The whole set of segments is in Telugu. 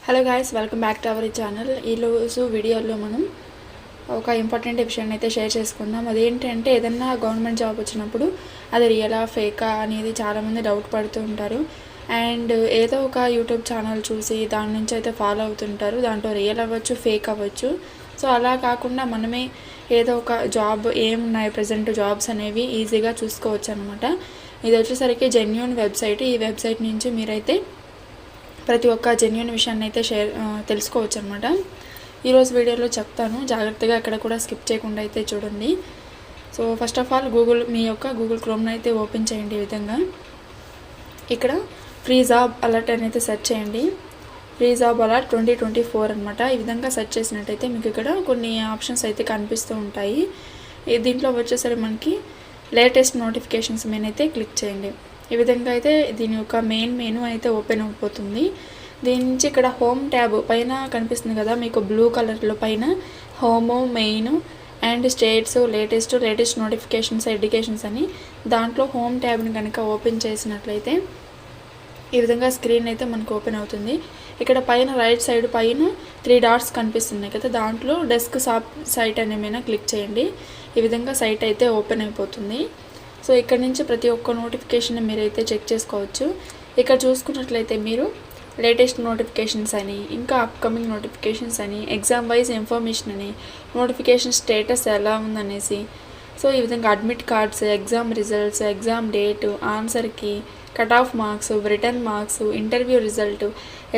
Hello guys, welcome back to our channel. ఈరోజు వీడియోలో మనం ఒక ఇంపార్టెంట్ విషయాన్ని అయితే షేర్ చేసుకుందాం. అదేంటంటే ఏదన్నా గవర్నమెంట్ జాబ్ వచ్చినప్పుడు అది రియలా ఫేకా అనేది చాలామంది డౌట్ పడుతూ ఉంటారు. అండ్ ఏదో ఒక యూట్యూబ్ ఛానల్ చూసి దాని నుంచి అయితే ఫాలో అవుతుంటారు. దాంట్లో రియల్ అవ్వచ్చు, ఫేక్ అవ్వచ్చు. సో అలా కాకుండా మనమే ఏదో ఒక జాబ్ ఏమున్నాయి ప్రజెంట్ జాబ్స్ అనేవి ఈజీగా చూసుకోవచ్చు అనమాట. ఇది వచ్చేసరికి జెన్యూన్ వెబ్సైట్. ఈ వెబ్సైట్ నుంచి మీరైతే ప్రతి ఒక్క జెన్యూన్ విషయాన్ని అయితే తెలుసుకోవచ్చు అనమాట. ఈరోజు వీడియోలో చెప్తాను, జాగ్రత్తగా ఎక్కడ కూడా స్కిప్ చేయకుండా అయితే చూడండి. సో ఫస్ట్ ఆఫ్ ఆల్ మీ యొక్క గూగుల్ క్రోమ్ని అయితే ఓపెన్ చేయండి. ఈ విధంగా ఇక్కడ ఫ్రీ జాబ్ అలర్ట్ అని అయితే సెర్చ్ చేయండి. ఫ్రీ జాబ్ అలర్ట్ 2024 అనమాట. ఈ విధంగా సెర్చ్ చేసినట్టయితే మీకు ఇక్కడ కొన్ని ఆప్షన్స్ అయితే కనిపిస్తూ ఉంటాయి. దీంట్లో వచ్చేసరికి మనకి లేటెస్ట్ నోటిఫికేషన్స్ మీద అయితే క్లిక్ చేయండి. ఈ విధంగా అయితే దీని యొక్క మెనూ అయితే ఓపెన్ అయిపోతుంది. దీని నుంచి ఇక్కడ హోమ్ ట్యాబ్ పైన కనిపిస్తుంది కదా మీకు బ్లూ కలర్లో, పైన home, main and states, latest notifications, educations అని దాంట్లో హోమ్ ట్యాబ్ని కనుక ఓపెన్ చేసినట్లయితే ఈ విధంగా స్క్రీన్ అయితే మనకు ఓపెన్ అవుతుంది. ఇక్కడ పైన రైట్ సైడ్ పైన 3 డాట్స్ కనిపిస్తున్నాయి కదా, దాంట్లో డెస్క్ టాప్ సైట్ అనే మీద క్లిక్ చేయండి. ఈ విధంగా సైట్ అయితే ఓపెన్ అయిపోతుంది. సో ఇక్కడ నుంచి ప్రతి ఒక్క నోటిఫికేషన్ మీరైతే చెక్ చేసుకోవచ్చు. ఇక్కడ చూసుకున్నట్లయితే మీరు లేటెస్ట్ నోటిఫికేషన్స్ అని, ఇంకా అప్కమింగ్ నోటిఫికేషన్స్ అని, ఎగ్జామ్ వైజ్ ఇన్ఫర్మేషన్ అని, నోటిఫికేషన్ స్టేటస్ ఎలా ఉందనేసి, సో ఈ విధంగా admit cards, exam results, exam date, ఆన్సర్కి, cut off marks, written marks, interview result,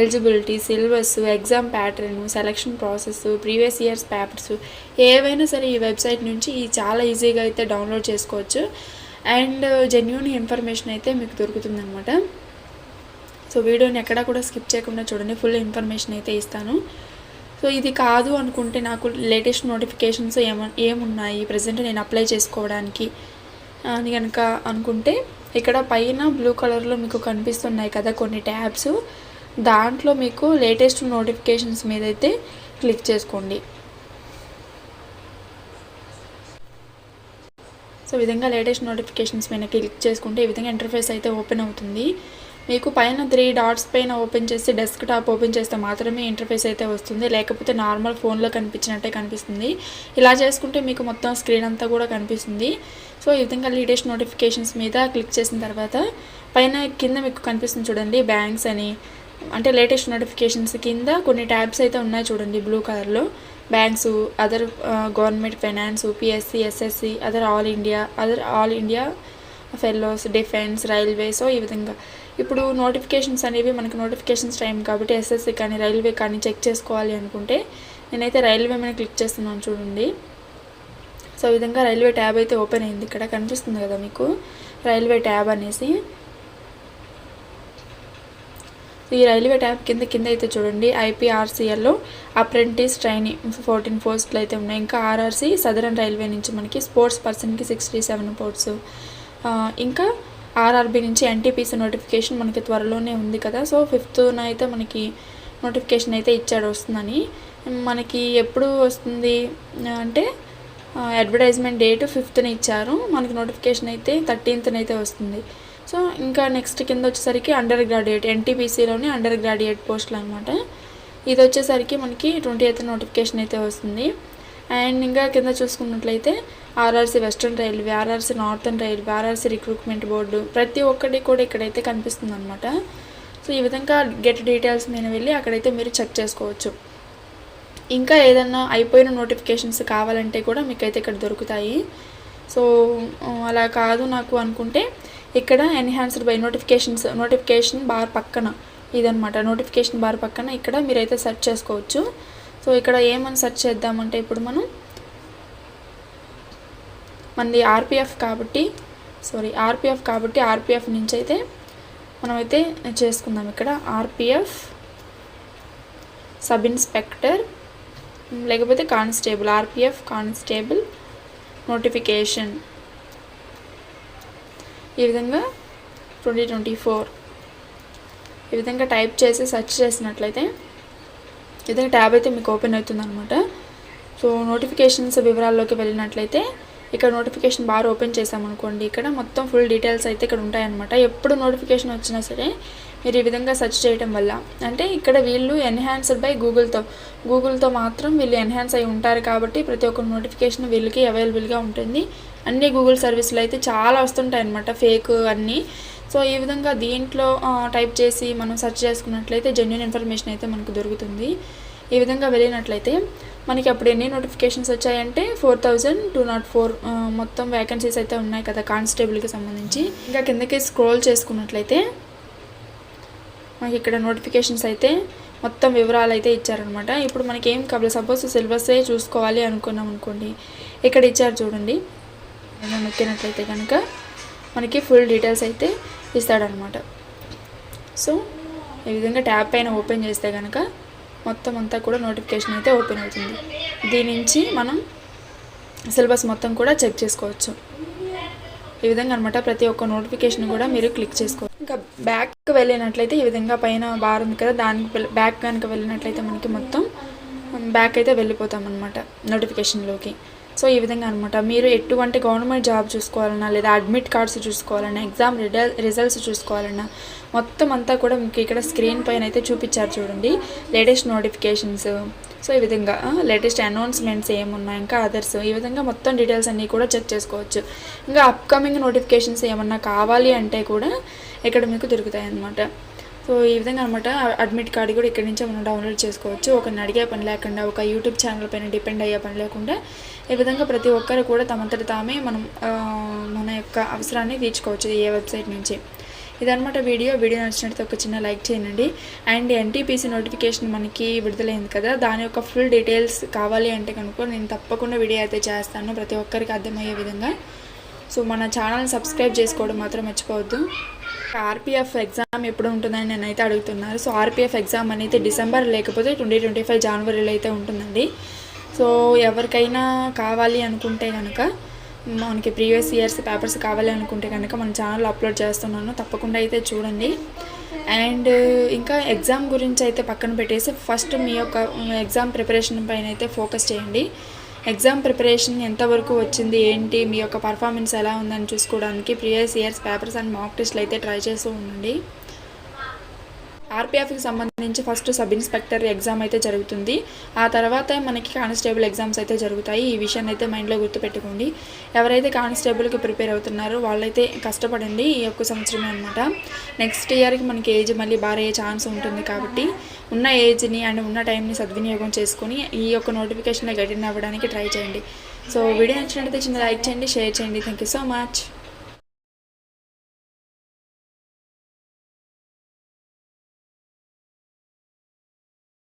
eligibility, syllabus, exam pattern, selection process, previous years papers, ఏవైనా సరే ఈ వెబ్సైట్ నుంచి చాలా ఈజీగా అయితే డౌన్లోడ్ చేసుకోవచ్చు. అండ్ జెన్యూన్ ఇన్ఫర్మేషన్ అయితే మీకు దొరుకుతుందన్నమాట. సో వీడియోని ఎక్కడా కూడా స్కిప్ చేయకుండా చూడండి, ఫుల్ ఇన్ఫర్మేషన్ అయితే ఇస్తాను. సో ఇది కాదు అనుకుంటే నాకు లేటెస్ట్ నోటిఫికేషన్స్ ఏమున్నాయి ప్రజెంట్ నేను అప్లై చేసుకోవడానికి అని కనుక అనుకుంటే ఇక్కడ పైన బ్లూ కలర్లో మీకు కనిపిస్తున్నాయి కదా కొన్ని ట్యాబ్స్, దాంట్లో మీకు లేటెస్ట్ నోటిఫికేషన్స్ మీద అయితే క్లిక్ చేసుకోండి. సో ఈ విధంగా లేటెస్ట్ నోటిఫికేషన్స్ పైన క్లిక్ చేసుకుంటే ఈ విధంగా ఇంటర్ఫేస్ అయితే ఓపెన్ అవుతుంది. మీకు పైన 3 డాట్స్ పైన ఓపెన్ చేసి డెస్క్ టాప్ ఓపెన్ చేస్తే మాత్రమే ఇంటర్ఫేస్ అయితే వస్తుంది, లేకపోతే నార్మల్ ఫోన్లో కనిపించినట్టే కనిపిస్తుంది. ఇలా చేసుకుంటే మీకు మొత్తం స్క్రీన్ అంతా కూడా కనిపిస్తుంది. సో ఈ విధంగా లేటెస్ట్ నోటిఫికేషన్స్ మీద క్లిక్ చేసిన తర్వాత పైన కింద మీకు కనిపిస్తుంది చూడండి, బ్యాంక్స్ అని, అంటే లేటెస్ట్ నోటిఫికేషన్స్ కింద కొన్ని ట్యాబ్స్ అయితే ఉన్నాయి చూడండి బ్లూ కలర్లో. Banks, other government finance, PSC, SSC, other all India fellows, defence, railway. So ఈ విధంగా ఇప్పుడు నోటిఫికేషన్స్ అనేవి మనకి నోటిఫికేషన్స్ టైం కాబట్టి ఎస్ఎస్సి కానీ రైల్వే కానీ చెక్ చేసుకోవాలి అనుకుంటే నేనైతే రైల్వే మీద క్లిక్ చేస్తున్నాను చూడండి. సో ఈ విధంగా రైల్వే ట్యాబ్ అయితే ఓపెన్ అయింది. ఇక్కడ కనిపిస్తుంది కదా మీకు రైల్వే ట్యాబ్ అనేసి. ఈ రైల్వే ట్యాబ్ కింద అయితే చూడండి ఐపీఆర్సీఎల్లో అప్రెంటిస్ ట్రైనీ 14 పోస్టులు అయితే ఉన్నాయి. ఇంకా ఆర్ఆర్సీ సదరన్ రైల్వే నుంచి మనకి స్పోర్ట్స్ పర్సన్కి 67 పోస్ట్స్, ఇంకా ఆర్ఆర్బీ నుంచి ఎన్టీపీసీ నోటిఫికేషన్ మనకి త్వరలోనే ఉంది కదా. సో 5th అయితే మనకి నోటిఫికేషన్ అయితే వస్తుందని. మనకి ఎప్పుడు వస్తుంది అంటే అడ్వర్టైజ్మెంట్ డేట్ 5th ఇచ్చారు, మనకి నోటిఫికేషన్ అయితే 13th అయితే వస్తుంది. సో ఇంకా నెక్స్ట్ కింద వచ్చేసరికి అండర్ గ్రాడ్యుయేట్, ఎన్టీపీసీలోని అండర్ గ్రాడ్యుయేట్ పోస్టులు అనమాట. ఇది వచ్చేసరికి మనకి 28th నోటిఫికేషన్ అయితే వస్తుంది. అండ్ ఇంకా కింద చూసుకున్నట్లయితే RRC western railway, RRC northern railway, RRC recruitment board, ప్రతి ఒక్కటి కూడా ఇక్కడైతే కనిపిస్తుంది అనమాట. సో ఈ విధంగా గెట్ డీటెయిల్స్ మీద వెళ్ళి అక్కడైతే మీరు చెక్ చేసుకోవచ్చు. ఇంకా ఏదన్నా అయిపోయిన నోటిఫికేషన్స్ కావాలంటే కూడా మీకైతే ఇక్కడ దొరుకుతాయి. సో అలా కాదు నాకు అనుకుంటే ఇక్కడ ఎన్హాన్స్డ్ బై నోటిఫికేషన్ బార్ పక్కన ఇదనమాట, నోటిఫికేషన్ బార్ పక్కన ఇక్కడ మీరైతే సెర్చ్ చేసుకోవచ్చు. సో ఇక్కడ ఏమని సెర్చ్ చేద్దామంటే ఇప్పుడు మనది ఆర్పిఎఫ్ కాబట్టి ఆర్పిఎఫ్ నుంచి అయితే మనమైతే చేసుకుందాం. ఇక్కడ ఆర్పిఎఫ్ సబ్ ఇన్స్పెక్టర్ లేకపోతే కానిస్టేబుల్, ఆర్పిఎఫ్ కానిస్టేబుల్ నోటిఫికేషన్, ఈ విధంగా 2024 ఈ విధంగా టైప్ చేసి సెర్చ్ చేసినట్లయితే ఈ విధంగా ట్యాబ్ అయితే మీకు ఓపెన్ అవుతుంది అనమాట. సో నోటిఫికేషన్స్ వివరాల్లోకి వెళ్ళినట్లయితే ఇక్కడ నోటిఫికేషన్ బార్ ఓపెన్ చేసామనుకోండి, ఇక్కడ మొత్తం ఫుల్ డీటెయిల్స్ అయితే ఇక్కడ ఉంటాయన్నమాట. ఎప్పుడు నోటిఫికేషన్ వచ్చినా సరే మీరు ఈ విధంగా సెర్చ్ చేయడం వల్ల, అంటే ఇక్కడ వీళ్ళు ఎన్హాన్స్డ్ బై గూగుల్తో మాత్రం వీళ్ళు ఎన్హాన్స్ అయి ఉంటారు కాబట్టి ప్రతి ఒక్క నోటిఫికేషన్ వీళ్ళకి అవైలబుల్గా ఉంటుంది. అన్ని గూగుల్ సర్వీసులు అయితే చాలా వస్తుంటాయి అన్నమాట, ఫేక్ అన్నీ. సో ఈ విధంగా దీంట్లో టైప్ చేసి మనం సెర్చ్ చేసుకున్నట్లయితే జెన్యూన్ ఇన్ఫర్మేషన్ అయితే మనకు దొరుకుతుంది. ఈ విధంగా వెళ్ళినట్లయితే మనకి అప్పుడు ఎన్ని నోటిఫికేషన్స్ వచ్చాయంటే 4204 మొత్తం వేకెన్సీస్ అయితే ఉన్నాయి కదా కానిస్టేబుల్కి సంబంధించి. ఇంకా కిందకి స్క్రోల్ చేసుకున్నట్లయితే మనకి ఇక్కడ నోటిఫికేషన్స్ అయితే మొత్తం వివరాలు అయితే ఇచ్చారనమాట. ఇప్పుడు మనకి ఏం కావాలి, సపోజ్ సిలబస్సే చూసుకోవాలి అనుకున్నాం అనుకోండి, ఇక్కడ ఇచ్చారు చూడండి. నొక్కినట్లయితే కనుక మనకి ఫుల్ డీటెయిల్స్ అయితే ఇస్తాడనమాట. సో ఈ విధంగా ట్యాబ్ పైన ఓపెన్ చేస్తే కనుక మొత్తం అంతా కూడా నోటిఫికేషన్ అయితే ఓపెన్ అవుతుంది. దీని నుంచి మనం సిలబస్ మొత్తం కూడా చెక్ చేసుకోవచ్చు. ఈ విధంగా అనమాట ప్రతి ఒక్క నోటిఫికేషన్ కూడా మీరు క్లిక్ చేసుకోవచ్చు. ఇంకా బ్యాక్ వెళ్ళినట్లయితే ఈ విధంగా పైన బార్ ఉంది కదా, దానికి బ్యాక్ కనుక వెళ్ళినట్లయితే మనకి మొత్తం బ్యాక్ అయితే వెళ్ళిపోతాం అనమాట నోటిఫికేషన్లోకి. సో ఈ విధంగా అనమాట మీరు ఎటువంటి గవర్నమెంట్ జాబ్ చూసుకోవాలన్నా, లేదా అడ్మిట్ కార్డ్స్ చూసుకోవాలన్నా, ఎగ్జామ్ రిజల్ట్స్ చూసుకోవాలన్నా మొత్తం అంతా కూడా మీకు ఇక్కడ స్క్రీన్ పైన అయితే చూపించారు చూడండి. లేటెస్ట్ నోటిఫికేషన్స్, సో ఈ విధంగా లేటెస్ట్ అనౌన్స్మెంట్స్ ఏమున్నాయి, ఇంకా అదర్స్, ఈ విధంగా మొత్తం డీటెయిల్స్ అన్నీ కూడా చెక్ చేసుకోవచ్చు. ఇంకా అప్కమింగ్ నోటిఫికేషన్స్ ఏమన్నా కావాలి అంటే కూడా ఇక్కడ మీకు దొరుకుతాయి అన్నమాట. సో ఈ విధంగా అనమాట అడ్మిట్ కార్డు కూడా ఇక్కడ నుంచే మనం డౌన్లోడ్ చేసుకోవచ్చు. ఒకరిని అడిగే పని లేకుండా, ఒక యూట్యూబ్ ఛానల్ పైన డిపెండ్ అయ్యే పని లేకుండా ఈ విధంగా ప్రతి ఒక్కరు కూడా తమంతట తామే మనం మన యొక్క అవసరాన్ని తీర్చుకోవచ్చు ఏ వెబ్సైట్ నుంచి. ఇదనమాట వీడియో నచ్చినట్టు ఒక చిన్న లైక్ చేయండి. అండ్ ఎన్టీపీసీ నోటిఫికేషన్ మనకి విడుదలైంది కదా, దాని యొక్క ఫుల్ డీటెయిల్స్ కావాలి అంటే కనుక నేను తప్పకుండా వీడియో అయితే చేస్తాను ప్రతి ఒక్కరికి అర్థమయ్యే విధంగా. సో మన ఛానల్ని సబ్స్క్రైబ్ చేసుకోవడం మాత్రం మర్చిపోవద్దు. ఆర్పిఎఫ్ ఎగ్జామ్ ఎప్పుడు ఉంటుందని నేనైతే అడుగుతున్నారు. సో ఆర్పిఎఫ్ ఎగ్జామ్ అనేది డిసెంబర్ లేకపోతే 2025 జనవరిలో అయితే ఉంటుందండి. సో ఎవరికైనా కావాలి అనుకుంటే కనుక, మనకి ప్రీవియస్ ఇయర్స్ పేపర్స్ కావాలి అనుకుంటే కనుక మన ఛానల్లో అప్లోడ్ చేస్తున్నాను, తప్పకుండా అయితే చూడండి. అండ్ ఇంకా ఎగ్జామ్ గురించి అయితే పక్కన పెట్టేసి ఫస్ట్ మీ యొక్క ఎగ్జామ్ ప్రిపరేషన్ పైన అయితే ఫోకస్ చేయండి. ఎగ్జామ్ ప్రిపరేషన్ ఎంతవరకు వచ్చింది, ఏంటి, మీ యొక్క పర్ఫార్మెన్స్ ఎలా ఉందని చూసుకోవడానికి ప్రీవియస్ ఇయర్స్ పేపర్స్ అండ్ మాక్ టెస్ట్లు అయితే ట్రై చేస్తూ ఉండండి. ఆర్పిఎఫ్కి సంబంధించి ఫస్ట్ సబ్ ఇన్స్పెక్టర్ ఎగ్జామ్ అయితే జరుగుతుంది, ఆ తర్వాత మనకి కానిస్టేబుల్ ఎగ్జామ్స్ అయితే జరుగుతాయి. ఈ విషయాన్ని అయితే మైండ్లో గుర్తుపెట్టుకోండి. ఎవరైతే కానిస్టేబుల్కి ప్రిపేర్ అవుతున్నారో వాళ్ళైతే కష్టపడండి ఈ ఒక్క సంవత్సరమే అనమాట. నెక్స్ట్ ఇయర్కి మనకి ఏజ్ మళ్ళీ బారయ్యే ఛాన్స్ ఉంటుంది కాబట్టి ఉన్న ఏజ్ని అండ్ ఉన్న టైంని సద్వినియోగం చేసుకొని ఈ యొక్క నోటిఫికేషన్లో గెటిన్ అవ్వడానికి ట్రై చేయండి. సో వీడియో నచ్చినట్లయితే చిన్న లైక్ చేయండి, షేర్ చేయండి. Thank you so much.